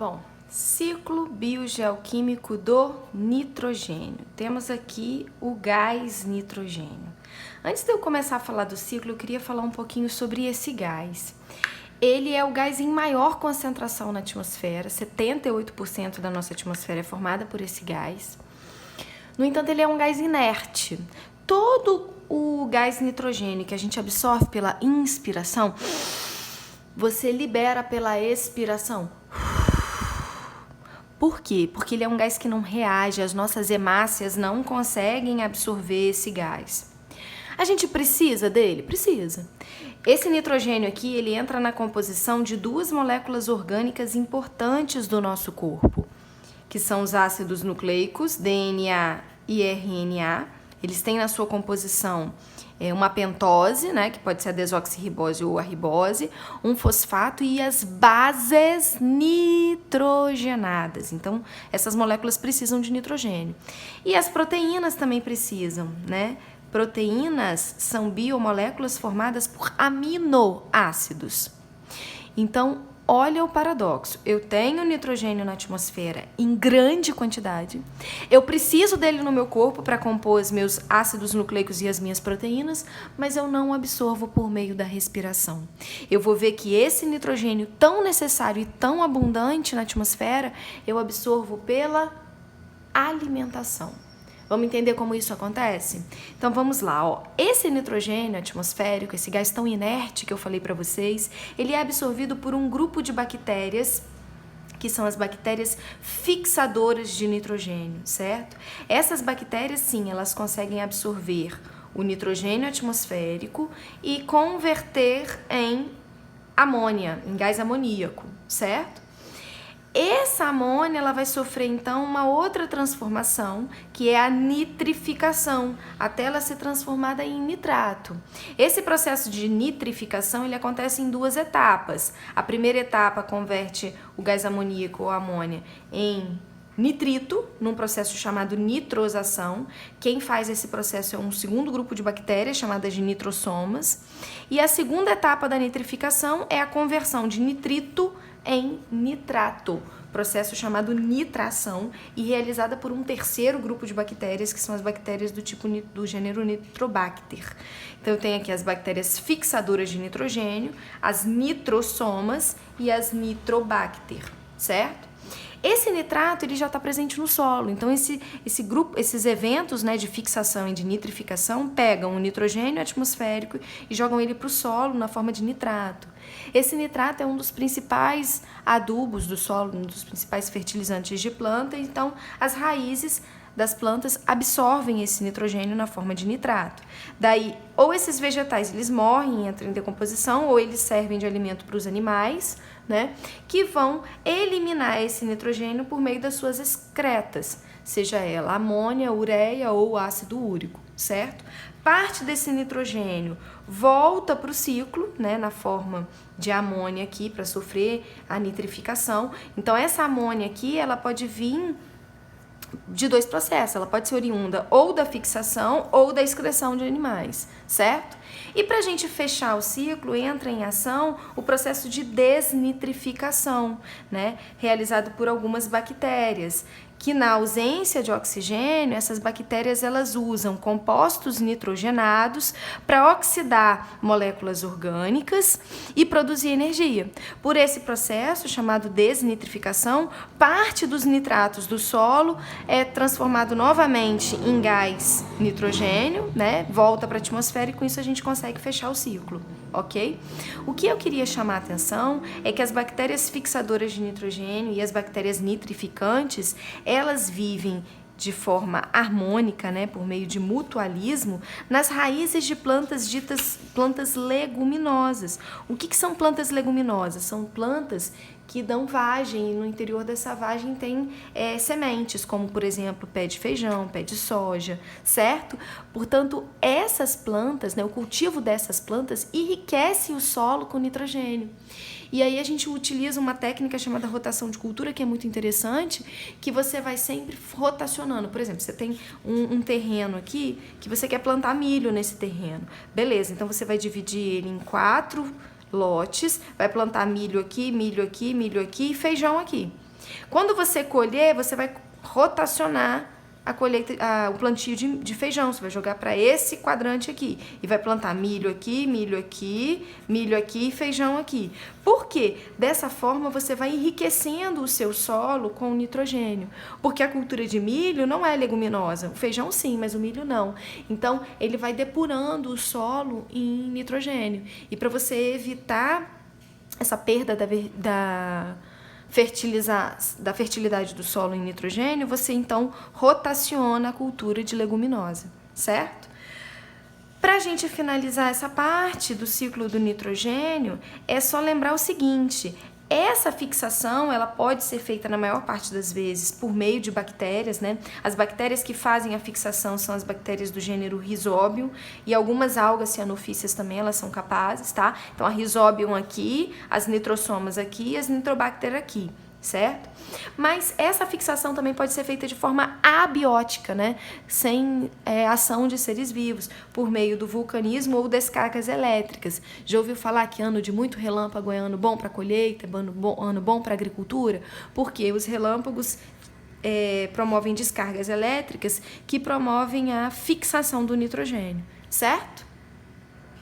Bom, ciclo biogeoquímico do nitrogênio. Temos aqui o gás nitrogênio. Antes de eu começar a falar do ciclo, eu queria falar um pouquinho sobre esse gás. Ele é o gás em maior concentração na atmosfera, 78% da nossa atmosfera é formada por esse gás. No entanto, ele é um gás inerte. Todo o gás nitrogênio que a gente absorve pela inspiração, você libera pela expiração. Por quê? Porque ele é um gás que não reage, as nossas hemácias não conseguem absorver esse gás. A gente precisa dele? Precisa. Esse nitrogênio aqui, ele entra na composição de duas moléculas orgânicas importantes do nosso corpo, que são os ácidos nucleicos, DNA e RNA. Eles têm na sua composição uma pentose, né, que pode ser a desoxirribose ou a ribose, um fosfato e as bases nitrogenadas. Então, essas moléculas precisam de nitrogênio. E as proteínas também precisam, né? Proteínas são biomoléculas formadas por aminoácidos. Então, olha o paradoxo. Eu tenho nitrogênio na atmosfera em grande quantidade. Eu preciso dele no meu corpo para compor os meus ácidos nucleicos e as minhas proteínas, mas eu não absorvo por meio da respiração. Eu vou ver que esse nitrogênio tão necessário e tão abundante na atmosfera, eu absorvo pela alimentação. Vamos entender como isso acontece? Então vamos lá, ó. Esse nitrogênio atmosférico, esse gás tão inerte que eu falei para vocês, ele é absorvido por um grupo de bactérias, que são as bactérias fixadoras de nitrogênio, certo? Essas bactérias, sim, elas conseguem absorver o nitrogênio atmosférico e converter em amônia, em gás amoníaco, certo? Essa amônia ela vai sofrer então uma outra transformação, que é a nitrificação, até ela ser transformada em nitrato. Esse processo de nitrificação ele acontece em duas etapas. A primeira etapa converte o gás amoníaco ou amônia em nitrito, num processo chamado nitrosação. Quem faz esse processo é um segundo grupo de bactérias chamadas de nitrossomas. E a segunda etapa da nitrificação é a conversão de nitrito em nitrato, processo chamado nitração e realizada por um terceiro grupo de bactérias, que são as bactérias do gênero Nitrobacter. Então eu tenho aqui as bactérias fixadoras de nitrogênio, as nitrossomas e as Nitrobacter, certo? Esse nitrato ele já está presente no solo, então esses eventos, né, de fixação e de nitrificação pegam o nitrogênio atmosférico e jogam ele para o solo na forma de nitrato. Esse nitrato é um dos principais adubos do solo, um dos principais fertilizantes de planta, então as raízes das plantas absorvem esse nitrogênio na forma de nitrato. Daí, ou esses vegetais eles morrem, entram em decomposição, ou eles servem de alimento para os animais, né, que vão eliminar esse nitrogênio por meio das suas excretas, seja ela amônia, ureia ou ácido úrico, certo? Parte desse nitrogênio volta para o ciclo, né, na forma de amônia aqui, para sofrer a nitrificação. Então, essa amônia aqui, ela pode vir de dois processos, ela pode ser oriunda ou da fixação ou da excreção de animais, certo? E para a gente fechar o ciclo, entra em ação o processo de desnitrificação, né? Realizado por algumas bactérias, que na ausência de oxigênio, essas bactérias elas usam compostos nitrogenados para oxidar moléculas orgânicas e produzir energia. Por esse processo, chamado desnitrificação, parte dos nitratos do solo é transformado novamente em gás nitrogênio, né? Volta para a atmosfera e com isso a gente consegue fechar o ciclo, ok? O que eu queria chamar a atenção é que as bactérias fixadoras de nitrogênio e as bactérias nitrificantes, elas vivem de forma harmônica, né, por meio de mutualismo, nas raízes de plantas ditas plantas leguminosas. O que são plantas leguminosas? São plantas que dão vagem e no interior dessa vagem tem sementes, como por exemplo pé de feijão, pé de soja, certo? Portanto, essas plantas, né, o cultivo dessas plantas enriquece o solo com nitrogênio. E aí a gente utiliza uma técnica chamada rotação de cultura, que é muito interessante, que você vai sempre rotacionando. Por exemplo, você tem um terreno aqui que você quer plantar milho nesse terreno. Beleza, então você vai dividir ele em 4 lotes, vai plantar milho aqui, milho aqui, milho aqui e feijão aqui. Quando você colher, você vai rotacionar a colheita, o plantio de feijão. Você vai jogar para esse quadrante aqui e vai plantar milho aqui, milho aqui, milho aqui e feijão aqui. Por quê? Dessa forma você vai enriquecendo o seu solo com nitrogênio, porque a cultura de milho não é leguminosa, o feijão sim, mas o milho não. Então ele vai depurando o solo em nitrogênio. E para você evitar essa perda da fertilidade do solo em nitrogênio, você então rotaciona a cultura de leguminosa, certo? Para a gente finalizar essa parte do ciclo do nitrogênio, é só lembrar o seguinte: essa fixação ela pode ser feita na maior parte das vezes por meio de bactérias, né? As bactérias que fazem a fixação são as bactérias do gênero Rhizobium e algumas algas cianofícias também, elas são capazes, tá? Então a Rhizobium aqui, as nitrosomas aqui e as nitrobacter aqui, certo? Mas essa fixação também pode ser feita de forma abiótica, né? Sem ação de seres vivos, por meio do vulcanismo ou descargas elétricas. Já ouviu falar que ano de muito relâmpago é ano bom para colheita, ano bom para agricultura? Porque os relâmpagos promovem descargas elétricas que promovem a fixação do nitrogênio, certo?